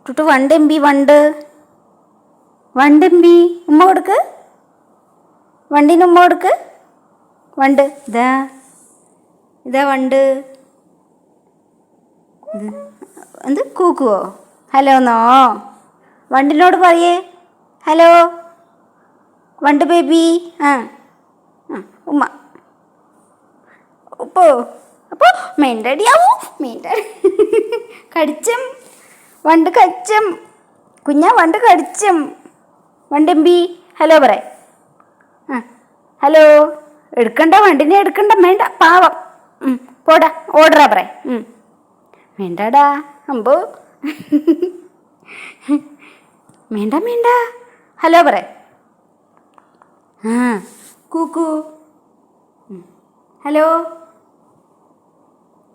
ടുട്ടു വണ്ടെമ്പി വണ്ട്. വണ്ടെമ്പി ഉമ്മ കൊടുക്ക്. വണ്ടിന് ഉമ്മ കൊടുക്ക്. വണ്ട് ഇതാ, ഇതാ വണ്ട്. എന്ത് കൂക്കുവോ? ഹലോ എന്നോ വണ്ടിനോട് പറയേ. ഹലോ വണ്ട് ബേബി. ആ ഉമ്മ ഉപ്പോ അപ്പോൾ മെൻ്റടിയാവൂ. മെൻ്റ കടിച്ചും വണ്ട് കടിച്ചും. കുഞ്ഞാ വണ്ട് കടിച്ചും. വണ്ടെമ്പി ഹലോ പറ. ആ ഹലോ. എടുക്കണ്ട, വണ്ടിനെ എടുക്കണ്ട, വേണ്ട പാവം. പോടാ ഓർഡറാ പറ. വേണ്ടാടാ അമ്പോ. വേണ്ട വേണ്ട. ഹലോ പറ. ആ കൂക്കു. ഹലോ